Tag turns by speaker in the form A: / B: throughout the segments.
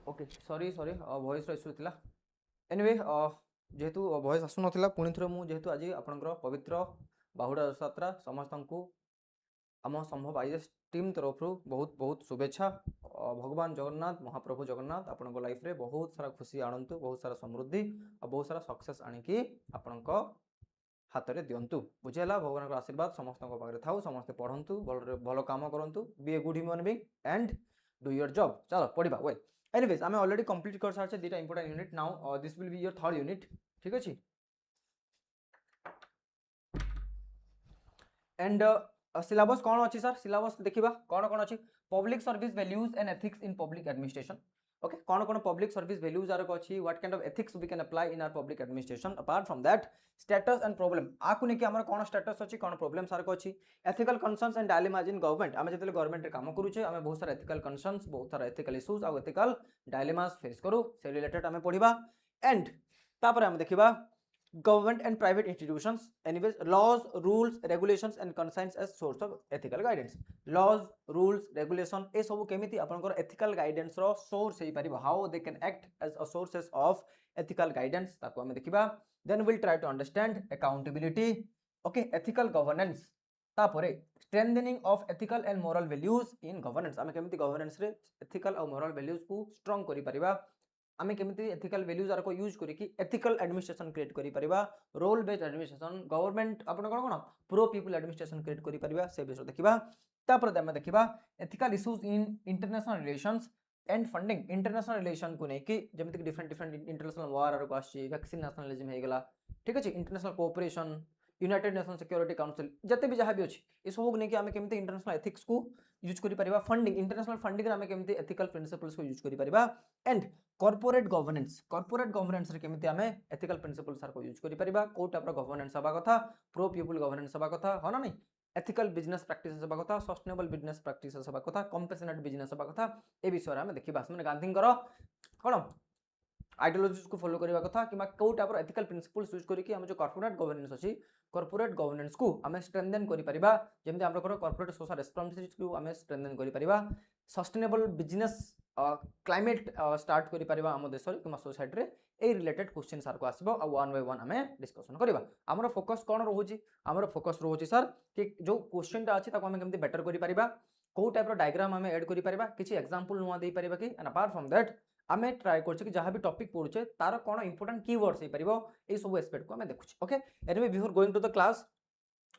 A: Okay sorry sorry voice issue थिला anyway जेहेतु voice आसु नथिला पुणी थरे मु जेहेतु आज आपनकर पवित्र बाहुडा यात्रा समस्त को आम संभव आईएएस टीम तरफ बहुत बहुत शुभेच्छा। भगवान जगन्नाथ महाप्रभु जगन्नाथ आपण लाइफ रे बहुत सारा खुशी आणंतु, बहुत सारा समृद्धि और बहुत सारा सक्सेस आणिकी आपण हाथ में दिंतु। बुझेगा भगवान का आशीर्वाद समस्त पाखे था, समस्ते पढ़ु भल कम करूँ, be a good human being and do your job. चलो पढ़ा वेल एनीवेज आम ऑलरेडी कंप्लीट कर सारे दुटा important unit. Now this will be your third unit. ठीक अच्छे एंड सिलेबस कौन अच्छी सर? सिलेबस देखा कौन कौन अच्छी? Public service values and ethics in public administration. Okay कौन कौन पब्लिक सर्विस वैल्यूज आर अच्छी, what kind of ethics we can apply in our public administration. Apart from that status and problem आकु नेकी हमर कौन स्टेटस अच्छी, कौन problems are अच्छी। Ethical concerns and dilemmas in government, आमे जतले गवर्नमेंट रे काम करूचे आमे बहुत सारा एथिकल कंसर्न्स, बहुत सारा एथिकल इश्यूज और एथिकल डायलेमाज फेस करू, से रिलेटेड आमे पढ़िबा। एंड तापर आमे देखिबा government and private institutions, anyways laws rules regulations and conscience as source of ethical guidance। laws rules regulation ए सब केमिति आपनकर ethical guidance row source hey परिबा, how they can act as a sources of ethical guidance ताको हम देखिबा। then we'll try to understand accountability, okay ethical governance, तापरे strengthening of ethical and moral values in governance, आमे केमिति governance रे ethical और moral values को strong करि परिबा, आमे केमिति एथिकल वैल्यूज आर को यूज करी कि एथिकल एडमिनिस्ट्रेशन क्रिएट करि परिबा। रोल बेस्ड एडमिनिस्ट्रेशन गवर्नमेंट आपण कोन कोन प्रो पीपल एडमिनिस्ट्रेशन क्रिएट करि परिबा से विषय देखिबा। तापर हम देखिबा ethical issues in international relations and funding. International relation को नै कि जेमिति कि डिफरेंट डिफरेंट इंटरनेशनल वार आर को आछि, वैक्सीन नेशनलिज्म हे गेला, ठीक अछि, international cooperation, United Nation Security Council जते भी जहाँ भी अच्छी ये सब को लेकिन आम केमिति इंटरनेशनल एथिक्स को यूज करि परिबा। फंडिंग इंटरनेशनल फंडिंग रे आम केमिति एथिकल प्रिंसिपल्स को यूज करि परिबा। एंड कॉर्पोरेट गवर्नेंस रे केमिति आम एथिकल प्रिंसिपल्स को यूज करि परिबा। को टाइप रो गवर्नेंस हबा कथा, प्रो पीपल गवर्नेंस हबा कथा, हो ना नहीं, एथिकल बिजनेस प्रैक्टिसेस हबा कथा, सस्टेनेबल बिजनेस प्रैक्टिसेस हबा कथा, कंपैशनेट बिजनेस हबा कथा, ए विषय आम देखिबा। माने गांधी कौन आइडियोलॉजीज को फॉलो करबा कथा कि को टाइप रो एथिकल प्रिंसिपल्स यूज करिकि हम जो कॉर्पोरेट गवर्नेंस अछि, कॉर्पोरेट गवर्नेंस को आम स्ट्रेंथन करि परिबा। जेमति हम कॉर्पोरेट सोशल रिस्पांसिबिलिटी को आम स्ट्रेंथन करि परिबा। सस्टेनेबल बिजनेस क्लाइमेट स्टार्ट करि परिबा हम देश रे कि सोसाइटी रे ए रिलेटेड क्वेश्चन सर को आसीबो आ वन बाय वन आम डिस्कशन करबा। हमर फोकस कोन रहउची? हमर फोकस रहउची सर कि जो क्वेश्चन ता अछि ताको आम केमति बेटर करि परिबा, को टाइप रो डायग्राम आम ऐड करि परिबा, किछि एग्जांपल नुवा देइ परिबा कि। एंड अपार्ट फ्रॉम दैट आमे ट्राई करछे कि जहां भी टॉपिक पढुछे तार कोन इंपोर्टेंट कीवर्ड्स हे परिबो ए सब एस्पेक्ट को आमे देखुछे। Okay anyway before going to the class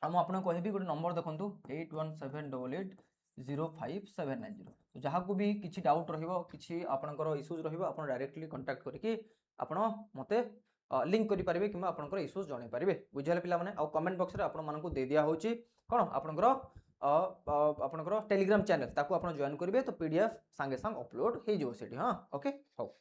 A: हम आपन कहबी गोटे नंबर देखंतु 8178805790। तो जहां को भी किछि डाउट रहिबो, किछि आपनकर इश्यूज रहिबो, आपन डायरेक्टली कांटेक्ट करके आपन मते लिंक करि परिबे किबा आपनकर इश्यूज जणाई परिबे। बुझियाले पिला माने आ कमेंट बॉक्स रे आपन मानकु दे दिया होची कोन आपनकर आपनकर टेलीग्राम चैनल ताको आपन जॉइन करिवे तो पीडीएफ संगे संग अपलोड हे जो सेठी। हां ओके हो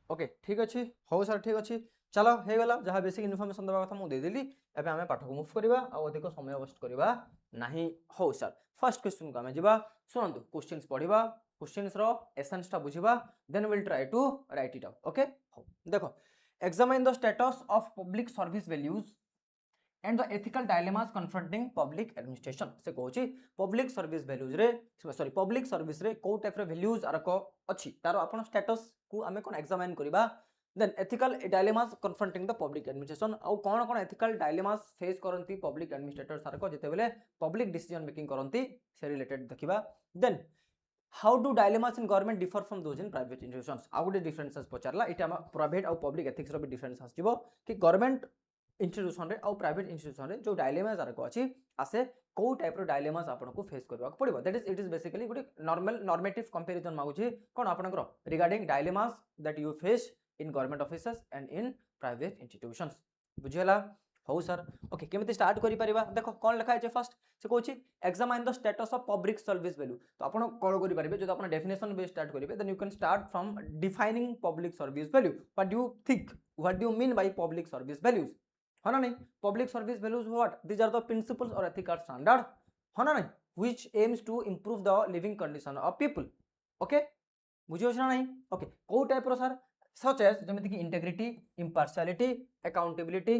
A: ओके ठीक अच्छे हो सर ठीक अच्छे। चलो हो गला जहाँ बेसिक इनफॉरमेशन देवा कथा मुझे देदेली। एबे आमे पाठ को मूव करबा आ अधिक समय वेस्ट करबा नाही। हो सर फर्स्ट क्वेश्चन को आमे जिबा सुनंतु क्वेश्चंस पढिबा, क्वेश्चंस रो एसेंस ता बुझिबा, then will try to write it out. Okay हो देखो examine the status of public service values and the ethical dilemmas confronting public administration. से कहूची पब्लिक सर्विस वैल्यूज रे सॉरी पब्लिक सर्विस रे को टाइप रे वैल्यूज आर को अछि तार आपण स्टेटस को आमे कोन एग्जामिन करबा। Then ethical dilemmas confronting the public administration आ कोन कोन एथिकल डायलेमास फेस करंती पब्लिक एडमिनिस्ट्रेटर सार को जेते बेले पब्लिक डिसीजन मेकिंग करंती से रिलेटेड देखिबा। Then how do dilemmas in government differ from those in private institutions. आ गुटे डिफरेंसेस पचारला इटा प्राइवेट और पब्लिक एथिक्स रो भी डिफरेंस आसीबो कि गवर्नमेंट इंस्टीट्यूशन रे और प्राइवेट इंस्टीट्यूशन रे जो डायलेमास आर को अछि आसे को टाइप रो डायलेमास आपन को फेस करबा पड़िबो। That is it is basically गुटे नॉर्मेटिव कंपैरिजन मागुची कोन आपन को regarding dilemmas that you face in government offices and in private institutions. बुझियला हो सर ओके केमती स्टार्ट करि परिबा देखो कोन लिखा है फर्स्ट से कहूची examine the status of public service value तो आपण कोन करि परिबे जो आपण डेफिनेशन बेस स्टार्ट करिवे then you can start from defining public service value what do you think what do you mean by public service values है ना नहीं public service values what these are the principles और ethical standard है ना नहीं which aims to improve the living condition of people okay बुझियो ना नहीं ओके को टाइप रो सर सच एज जेमिति कि integrity impartiality accountability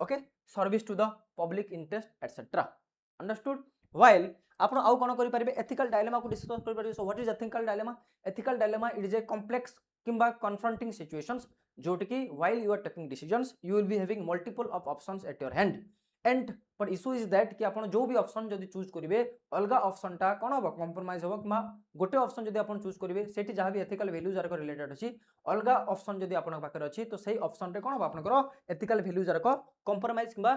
A: okay service to the public interest etcetera understood while आपण आउ कोन करि परिबे एथिकल डायलेमा को डिस्कस करि परिबे so what is ethical dilemma it is a complex किंबा कन्फ्रंटिंग सिचुएशंस जोट कि while you are taking decisions you will be having multiple of options at your hand and but issue is that कि आपण जो भी option जदी choose करिवे अलगा ऑप्शन टा कोन हो कंप्रोमाइज हो किमा गोटे ऑप्शन जदी आपण चूज करिवे सेठी जहां भी एथिकल वैल्यूज आर को रिलेटेड अछि अलगा ऑप्शन जदी आपण पाकर अछि तो सही ऑप्शन रे कोन हो आपण करो एथिकल वैल्यूज आर को कंप्रोमाइज किमा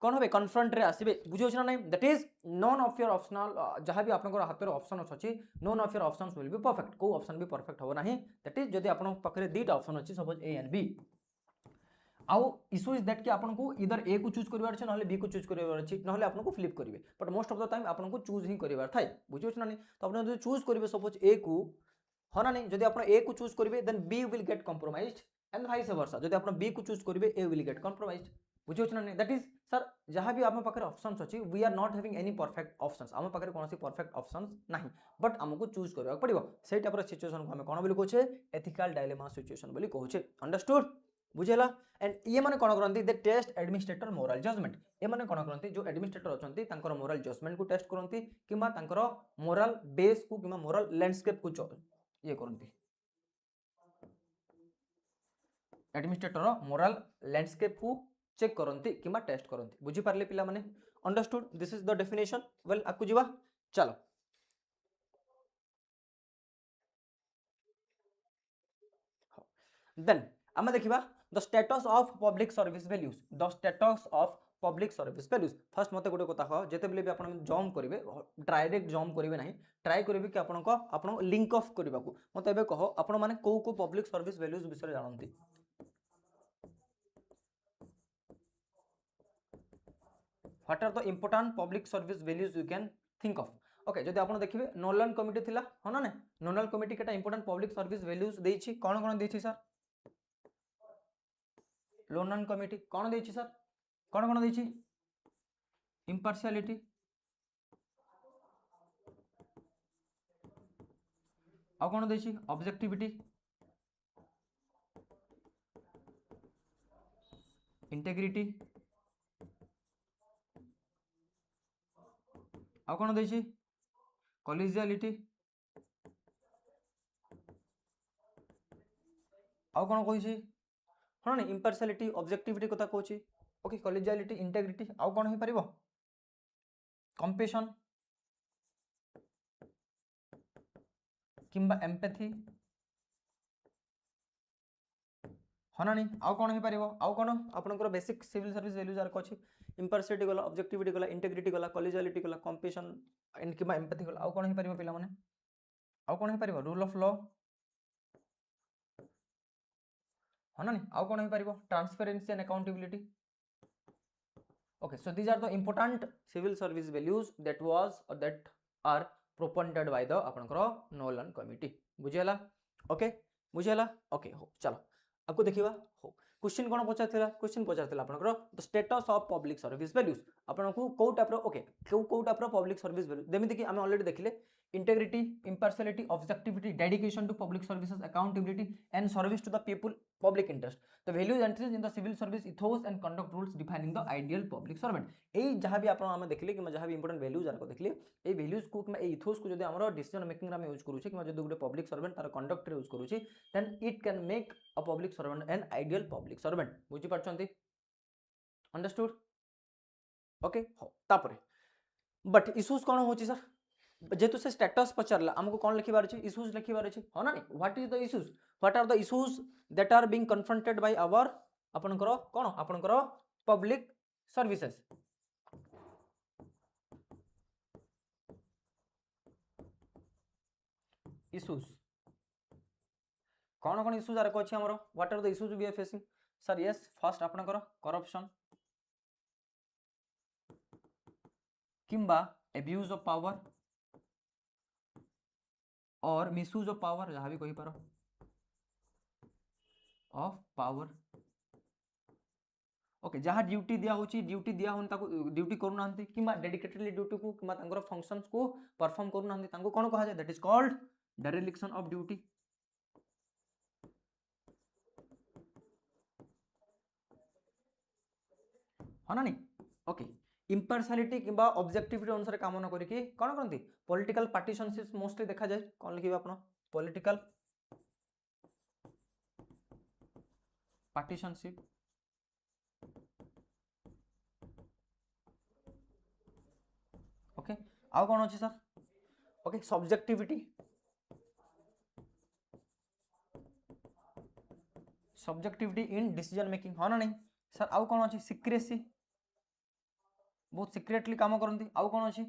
A: कोन होबे कन्फ्रंट रे आसीबे बुझियो छ ना नहीं that is none of your optional जहां भी आपण हाथ रे ऑप्शन अछि none of your options will be perfect को ऑप्शन भी परफेक्ट हो नहीं दैट इज जदी आपण पाकर दीटा ऑप्शन अछि सपोज ए एंड बी आउ इशू इज दैट कि आपन को इधर ए को चूज करबार छै नहले बी को चूज करबार छै नहले आपन को फ्लिप करिवे but most of the time आपन को चूज ही करबार थाय बुझियो छ ना नहीं तो आपन जदी चूज करिवे सपोज ए को हो ना नहीं जदी आपन ए को चूज करिवे then B will get compromised and vice versa जदी आपन बी को चूज करिवे ए विल गेट कंप्रोमाइज्ड बुझियो छ ना नहीं दैट इज सर जहां भी आपन पाकर ऑप्शंस अछि we are not having any perfect options हम पाकर कोनोसी परफेक्ट ऑप्शंस नाही बट हमको चूज करबा पड़िबो सेही टाइप रो सिचुएशन को हम कोन बोली कहू छे एथिकल डायलेमा सिचुएशन बोली कहू छे अंडरस्टूड बुझेला एंड ये माने कोन करंती they test administrator moral judgement ये माने कोन करंती जो एडमिनिस्ट्रेटर अछंती तांकर मोरल जजमेंट को टेस्ट करंती किबा तांकर मोरल बेस को किबा मोरल लैंडस्केप को ये करंती एडमिनिस्ट्रेटर मोरल लैंडस्केप को चेक करंती किबा टेस्ट करंती बुझी पारले पिला माने understood this is the definition well आकु जीवा चलो देन आमे देखिबा the status of public service values the status of public service values first मते गोटे कथा कह जेते बेले भी आपण जंप करिवे डायरेक्ट जंप करिवे नाही ट्राई करिवे कि आपण लिंक ऑफ करबा को मते एबे कह आपण माने को पब्लिक सर्विस वैल्यूज विषय जानंती what are the important public service values you can think of okay जदि आपण देखिबे नोलन कमिटी थिला हो ना नोलन कमिटी केटा इंपोर्टेंट पब्लिक सर्विस वैल्यूज देछि कोन देछि सर लोनन कमिटी कौन देछि सर कौन देछि इंपार्शियलिटी आ कौन देछि ऑब्जेक्टिविटी इंटेग्रिटी आ कौन देछि कॉलेजियलिटी आ कौन कहिछि हाँ नहीं इंपार्शियलिटी ऑब्जेक्टिविटी कथा कहूँ ओके कॉलेजियलिटी इंटेग्रिटी आउ कौन हो पारिबो कंपैशन किंबा एम्पैथी हाँ ना नहीं आउ कौन हो पारिबो आउ कौन आपनकर बेसिक सिविल सर्विस वैल्यूज आर अछि इंपार्शियलिटी गला ऑब्जेक्टिविटी गला इंटेग्रिटी गला कॉलेजियलिटी गला कंपैशन एंड किंबा एम्पैथी गला आउ कौन हो पारिबो पिला माने आउ कौन हो पारिबो रूल ऑफ लॉ हाँ ना आउ कौन हो पारिबो transparency and accountability okay so these are the important civil service values that was और that are propounded by the आपनकर नोलन कमिटी बुझियला ओके हो चलो आपको देखिबा हो क्वेश्चन कोन पचारथिला क्वेश्चन पचारथिला आपनकर the status of public service values आपनको को टाइप रो ओके को टाइप रो पब्लिक सर्विस वैल्यू जेमिति कि हम ऑलरेडी देखिले integrity impartiality objectivity dedication to public services accountability and service to the people public interest the values entries in the civil service ethos and conduct rules defining the ideal public servant एई जहां भी आपण हम देखले कि जहां भी important values आर को देखले ए वैल्यूज को कि इथोस को जदी हमरो डिसीजन मेकिंग रा में यूज करू छी कि जदी गुटे पब्लिक सर्वेंट तार कंडक्ट रे यूज करू छी then it can make a public servant an ideal public servant बुझी पारछंती अंडरस्टूड ओके हो तापरे बट इश्यूज कोन होची सर जेतु से स्टेटस पचारला हमको कौन लिखिबार अछि इश्यूज लिखिबार अछि हो ना नहीं what is the issues what are the issues that are being confronted by our आपनकर कोन आपनकर पब्लिक सर्विसेज इश्यूज कौन कौन इश्यूज आर को अछि हमरो what are the issues we are facing sir yes first आपनकर करप्शन किंबा एब्यूज ऑफ पावर और मिसयूज ऑफ पावर जहाँ भी कही पार ऑफ पावर ओके जहाँ ड्यूटी दिया होची ड्यूटी दिया होन ताको ड्यूटी करू नांती किंबा डेडिकेटेडली ड्यूटी को किंबा तांकर फंक्शंस को परफॉर्म करू नांती तांको कोन कहा जाय that is called dereliction of duty हाँ ना नहीं ओके इम्पार्शियलिटी किंबा ऑब्जेक्टिविटी अनुसार काम न करिके कोन करंती पॉलिटिकल पार्टीशनशिप मोस्टली देखा जाय कोन लिखिबा आपण पॉलिटिकल पार्टीशनशिप ओके आउ कोन अछि sir okay subjectivity in decision making हाँ ना नहीं सर आउ कोन अछि सिक्रेसी बहुत सिक्रेटली काम करंती आउ कोन अछि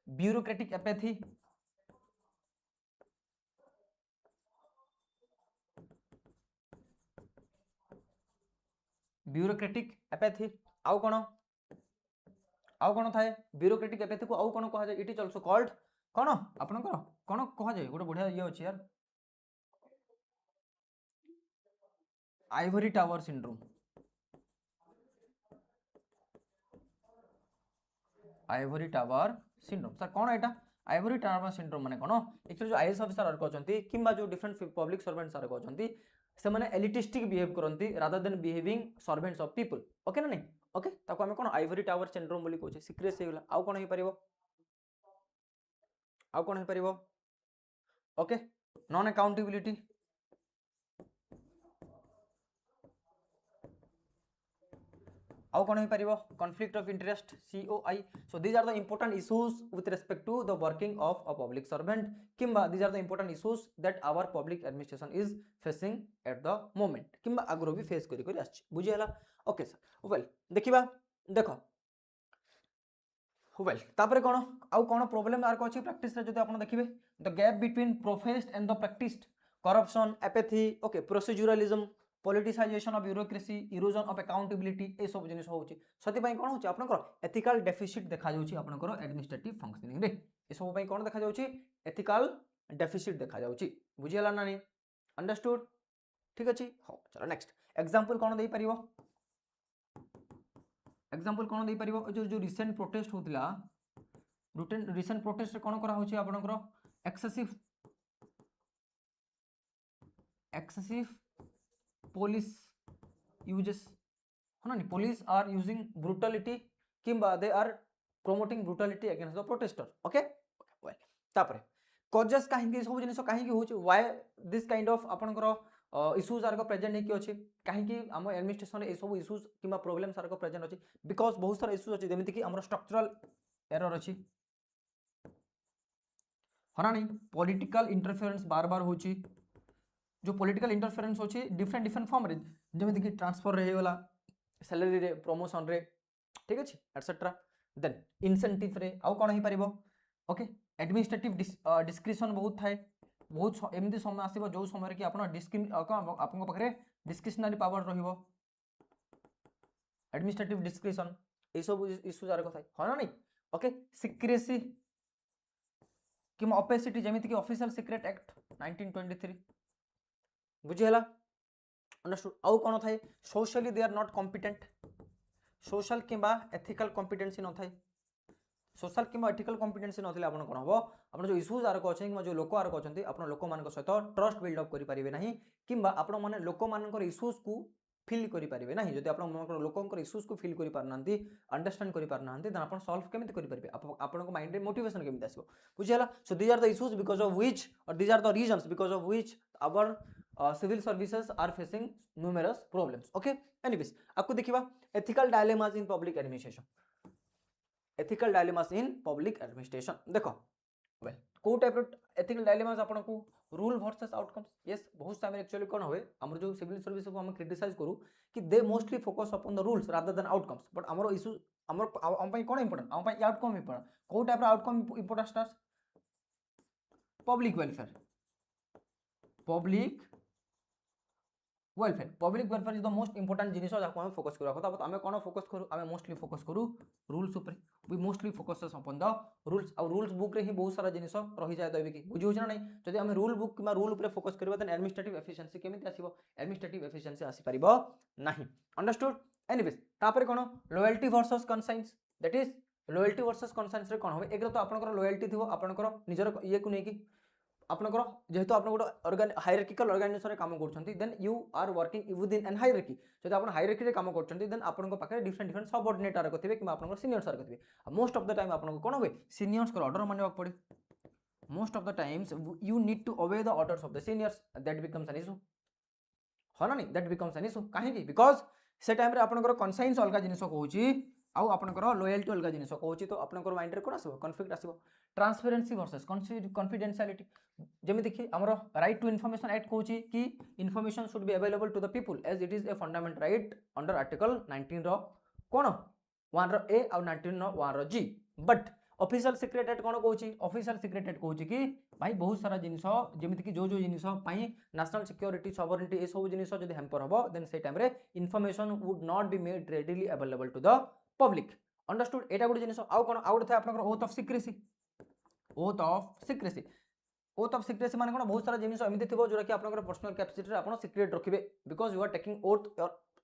A: ब्यूरोक्रेटिक एपैथी आउ कोन थाए ब्यूरोक्रेटिक एपैथी को आउ कोन कहा जाय इट इज आल्सो कॉल्ड कोन आपनकर कोन कहा जाय गोटे बढ़िया ये अछि यार ivory tower syndrome ivory tower syndrome sir कौन एटा आइवरी टावर सिंड्रोम माने कोन एक्चुअली जो आईएएस ऑफिसर आर कहचंती किंबा जो डिफरेंट पब्लिक सर्वेंट्स आर कहचंती से माने एलिटिस्टिक बिहेव करंती rather than behaving servants of people okay ना नहीं ओके ताको हमें कोन आइवरी टावर सिंड्रोम बोली कहछे सीक्रेसी होला आउ कोन हे परिबो ओके नॉन अकाउंटेबिलिटी आउ कोन परिबो conflict of interest COI so these are the important issues with respect to the working of a public servant किंबा these are the important issues that our public administration is facing at the moment किंबा आगरो भी face करी करी आछि बुझी हला okay sir well देखिबा देखो वेल तापर कोन आउ कोन प्रॉब्लम आर को अछि प्रैक्टिस रे जदि आपण देखिबे the gap between professed and the practised corruption apathy okay proceduralism politicisation of bureaucracy erosion of accountability ए सब जिनिस होउची सति पई कोन होउची आपनकर एथिकल डेफिसिट देखा जाउची आपनकर एडमिनिस्ट्रेटिव फंक्शनिंग रे ए सब पई कोन देखा जाउची एथिकल डेफिसिट देखा जाउची बुझियला ना नहीं अंडरस्टूड ठीक अछि हो चलो नेक्स्ट एग्जांपल कोन देई परिबो एग्जांपल कोन देई परिबो जो रिसेंट प्रोटेस्ट होतिला रिसेंट प्रोटेस्ट रे कोन करा होउची आपनकर एक्सेसिव police uses है ना police are using brutality किंबा they are promoting brutality against the protester okay well तापरे causes काहे सब जिनिस काहे की होची why this kind of आपनकर issues आर को प्रेजेंट नै की अछि काहे की हम एडमिनिस्ट्रेशन ए सब issues किंबा प्रॉब्लम्स आर को प्रेजेंट अछि बिकॉज़ बहुत सारा issues अछि जेमिति की हमर स्ट्रक्चरल एरर अछि हना नहीं पॉलिटिकल इंटरफेरेंस बार बार होची जो पॉलिटिकल इंटरफेरेंस होची डिफरेंट फॉर्म रे जेमिति कि ट्रांसफर रे होला सैलरी रे प्रमोशन रे ठीक अछि एटसेट्रा देन इंसेंटिव रे आउ कोन ही परिबो ओके एडमिनिस्ट्रेटिव डिस्क्रिशन बहुत थाए बहुत एमदी समय आसीबो जो समय रे कि आपन आपन पखरे डिस्क्रिशनरी पावर रहिबो एडमिनिस्ट्रेटिव डिस्क्रिशन ए सब इश्यू जार को थाए ह ना नहीं ओके सीक्रेसी कि ओपेसिटी जेमिति कि ऑफिशियल सीक्रेट एक्ट 1923 बुझिहला अंडरस्टूड आउ कोन थाए socially they are not competent social किंबा एथिकल कॉम्पिटेंसी न थाए सोशल किंबा एथिकल कॉम्पिटेंसी नथिले आपन कोन हबो आपन जो इश्यूज आर को अछि जो लोक आर को अछंती आपन लोक मान को सहित ट्रस्ट बिल्ड अप करि परिबे नाही किंबा आपन माने लोक मान को इश्यूज को फील करि परिबे नाही जदि आपन मान को लोकन को इश्यूज को फील करि पारनांती अंडरस्टैंड करि पारनांती देन आपन सॉल्व केमिति करि परिबे आपन को माइंड रे मोटिवेशन केमिति आसीबो बुझिहला so these are the issues because of which और these are the reasons because of which our civil services are facing numerous problems okay anyways आपको देखिबा ethical dilemmas in public administration देखो well को type रो ethical dilemmas आपन को rule versus outcomes yes बहुत time actually कोन होय हमर जो सिविल सर्विस को हम क्रिटिसाइज करू कि they mostly focus upon the rules rather than outcomes but हमर इशू हमर हम पई कोन इंपोर्टेंट हम पई आउटकम इंपोर्टेंट को टाइप रो आउटकम इंपोर्टेंट स्टार्स public welfare public welfare is the most important जिनिस जाको हम फोकस करवा कथा आमे कोन फोकस करू आमे मोस्टली फोकस करू रूल्स ऊपर we mostly focus upon the rules और रूल्स बुक रे ही बहुत सारा जिनिस रही जाय दैबे कि बुझी होछ ना नहीं जदि हम रूल बुक किबा रूल ऊपर फोकस करबा देन एडमिनिस्ट्रेटिव एफिशिएंसी केमिति आसीबो एडमिनिस्ट्रेटिव एफिशिएंसी आसी परिबो नाही अंडरस्टूड एनीवेज तापर कोन loyalty versus conscience that is loyalty versus conscience रे कोन होबे एक तो आपनकर लॉयल्टी थिबो आपनकर निजर ये को नै कि आपनकर जेहेतु आपन गोटे हायरार्किकल ऑर्गेनाइजेशन रे काम करछंती then you are working within an hierarchy जदि आपन हायरार्की रे काम करछंती देन आपन को पाखे डिफरेंट डिफरेंट सबऑर्डिनेट आर कथिबे कि आपन सीनियर्स आर कथिबे मोस्ट ऑफ द टाइम आपन को कोन होबे सीनियर्स को ऑर्डर मानवा पड़े most of the times you need to obey the orders of the seniors that becomes an issue हो ना नहीं दैट बिकम्स एन इशू काहे कि बिकॉज़ से टाइम रे आपन को कंसाइंस अलगा जिनिस कहूची आउ आपनकर लॉयल्टी अलग जिनिस कहूची तो आपनकर माइंड रे कोन आसीबो कॉन्फ्लिक्ट आसीबो ट्रांसपेरेंसी वर्सेस कॉन्फिडेंशियलिटी जेमि देखि हमरो राइट टू इन्फॉर्मेशन एक्ट कहूची कि information should be available to the people as it is a fundamental right under article 19 रो कोन 1 रो ए और 19 रो 1 रो G but official secret act कोन कहूची ऑफिशियल सीक्रेट एक्ट कहूची कि भाई बहुत सारा जिनिस जेमि कि जो जिनिस पई नेशनल सिक्योरिटी सॉवरेनिटी ए सब जिनिस जदि हैम्पर हबो देन से टाइम रे information would not be made readily available to the public understood एटा गुड जिनिस आउ कोन आउट था आपनकर oath of secrecy oath of secrecy oath of secrecy माने कोन बहुत सारा जिनिस एमिति थिबो जोरा कि आपनकर पर्सनल कैपेसिटी रे आपन सीक्रेट रखिबे because you are taking oath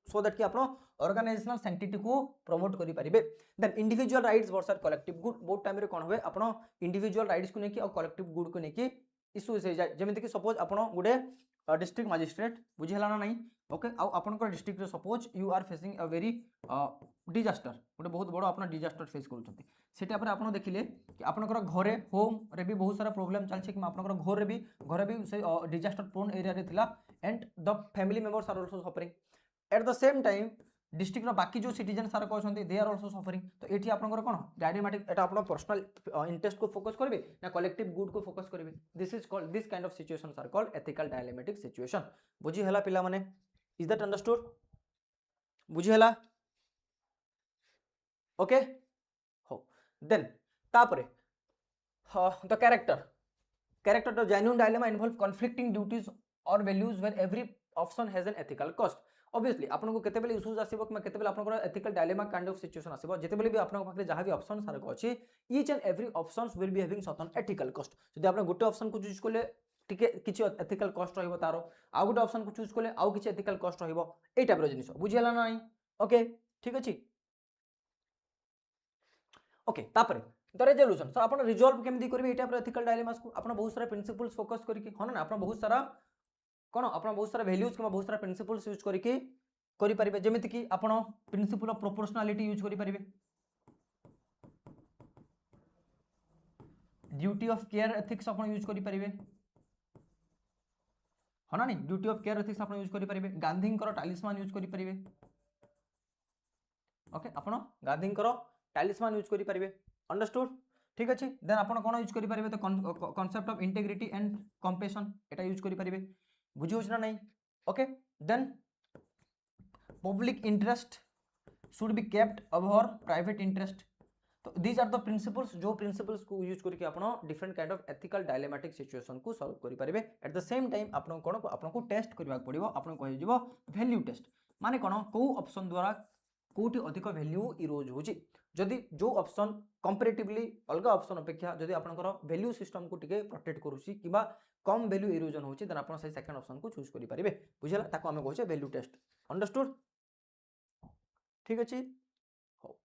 A: so that कि आपन ऑर्गेनाइजेशनल सैंक्टिटी को प्रमोट करि परिबे then individual rights versus collective good बहुत टाइम रे कोन होबे आपन इंडिविजुअल राइट्स को नेकी और कलेक्टिव गुड को नेकी इशू से जाय जेमिति कि सपोज आपन गुडे डिस्ट्रिक्ट मजिस्ट्रेट बुझिला ना नहीं ओके आउ आपनकर डिस्ट्रिक्ट रे suppose you are facing a very disaster गोटे बहुत बड़ आपन डिजास्टर फेस करूछंती सेटा पर आपन देखिले कि आपनकर घरे होम रे भी बहुत सारा प्रॉब्लम चलछि कि आपनकर घर भी से डिजास्टर प्रोन एरिया रे थिला and the family members are also suffering at the same time district रो बाकी जो सिटीजन सार कहछंती दे आर आल्सो सफरिंग तो एठी आपनकर कोन डायनामिक एटा आपन पर्सनल इंटरेस्ट को फोकस करबे ना कलेक्टिव गुड को फोकस करबे this is called this kind of situations are called ethical dilemmatic situation बुझी हला पिला माने इज दैट अंडरस्टूड बुझी हला ओके हो देन तापरे the character the genuine dilemma involve conflicting duties or values where every option has an ethical cost obviously आपन को केते बेले इश्यूज आसीबो कि केते बेले आपन को ethical dilemma kind of situation आसीबो जेते बेले भी आपन पाखरे जहां भी ऑप्शन सार को अछि each and every options will be having certain ethical cost जदि आपन गुटे ऑप्शन को चूज करले टिके किछि एथिकल कॉस्ट रहइबो तारो आ गुटे ऑप्शन को चूज करले आ किछि एथिकल कॉस्ट रहइबो ए टाइप रो जिनिस बुझियला नाही ओके ठीक अछि ओके तापर द रेजोल्यूशन सर आपन रिजॉल्व केमदी करबे ए टाइप रो एथिकल डायलेमास को आपन बहुत सारा प्रिंसिपल्स फोकस करके हो ना आपन बहुत सारा कोन आपन बहुत सारा वैल्यूज के बहुत सारा प्रिंसिपल्स यूज करके करि परिबे जेमिति कि आपन प्रिंसिपल ऑफ प्रोपोर्शनलिटी यूज करि परिबे ड्यूटी ऑफ केयर एथिक्स आपन यूज करि परिबे हो ना नहीं ड्यूटी ऑफ केयर एथिक्स आपन यूज करि परिबे गांधी कर टालिस्मान यूज करि परिबे ओके आपन गांधी कर टालिस्मान यूज करि परिबे अंडरस्टूड ठीक अछि देन आपन कोन यूज करि परिबे तो concept of integrity and compassion एटा यूज करि परिबे बुझी होछ ना नहीं okay then public interest should be kept above private interest तो दीज आर द प्रिंसिपल्स जो प्रिंसिपल्स को यूज करके आपन different kind of ethical dilemmatic situation को सॉल्व करि परिबे एट द सेम टाइम आपन कोन आपन को टेस्ट करबा पड़िबो आपन कहि जिवो वैल्यू टेस्ट माने कोन को ऑप्शन द्वारा कोठी अधिक वैल्यू इरोज होची जदि जो ऑप्शन कंपैरेटिवली अलग ऑप्शन अपेक्षा जदि आपनकर वैल्यू सिस्टम को टिके प्रोटेक्ट करूची किबा कम वैल्यू इरोजन होची देन आपन सही सेकंड ऑप्शन को चूज करि परिबे बुझला ताको हम कहै छै वैल्यू टेस्ट अंडरस्टूड ठीक अछि हो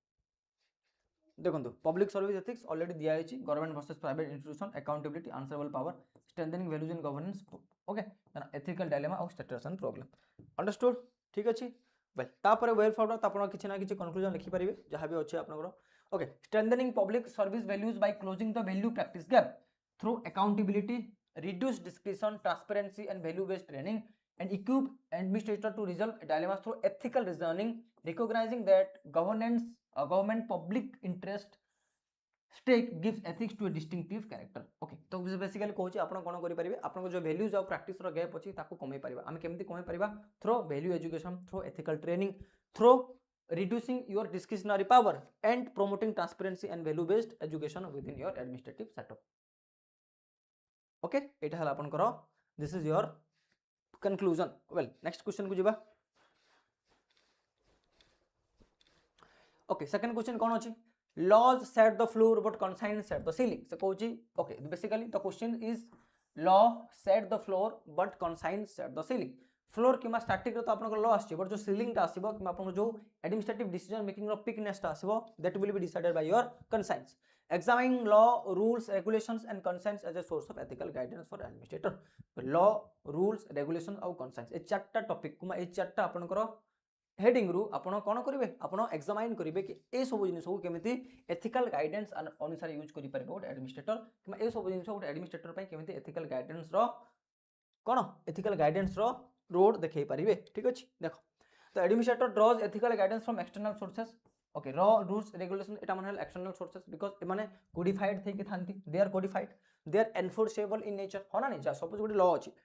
A: देखंतु पब्लिक सर्विस एथिक्स ऑलरेडी दिया है government versus private institution accountability answerable power strengthening values in governance okay then ethical dilemma और स्टेटस प्रॉब्लम अंडरस्टूड ठीक अछि वेल तापर वेल फॉरवर्ड आपण किछि ना किछि कंक्लूजन लिखि परिबे जहां भी अछि आपनकर okay strengthening public service values by closing the value practice gap through accountability reduce description transparency and value based training and equip administrator to resolve dilemmas through ethical reasoning, recognizing that government public interest stake gives ethics to a distinctive character. Okay, तो basically कहूँ आपण कोन करि परिबे आपण जो values और practice रो gap अछि ताको कमै परिबा हम केमति कमै परिबा through value education through ethical training through reducing your discretionary power and promoting transparency and value based education within your administrative setup. Okay, एटा हला आपण करो this is your conclusion well next question को जीवा ओके सेकंड क्वेश्चन कौन अछि laws set the floor but conscience set the ceiling से कहूची okay basically the question is law set the floor but conscience set the ceiling floor किमा static रो तो आपन लॉ आछि बट जो सीलिंग ता आसीबो किमा आपन जो एडमिनिस्ट्रेटिव डिसीजन मेकिंग रो पिकनेस ता आसीबो that will be decided by your conscience examining law rules regulations and conscience as a source of ethical guidance for administrator law rules regulations और conscience ए चारटा टॉपिक कुमा ए चारटा आपन हेडिंग रु आपण कोन करिवे आपण एग्जामिन करिवे कि ए सब जिनिस को केमिति एथिकल गाइडेंस अनुसार यूज करि परबे गोट एडमिनिस्ट्रेटर किमा ए सब जिनिस गोट एडमिनिस्ट्रेटर पय केमिति एथिकल गाइडेंस रो कोन एथिकल गाइडेंस रो रोड देखै परिवे ठीक अछि देखो तो administrator draws ethical guidance from external sources okay रॉ रूल्स रेगुलेशन एटा मन एक्सटर्नल सोर्सेस बिकॉज़ ए माने कोडिफाइड थे कि थांती they are codified they are enforceable in nature होना नहीं जा सपोज गोटे लॉ अछि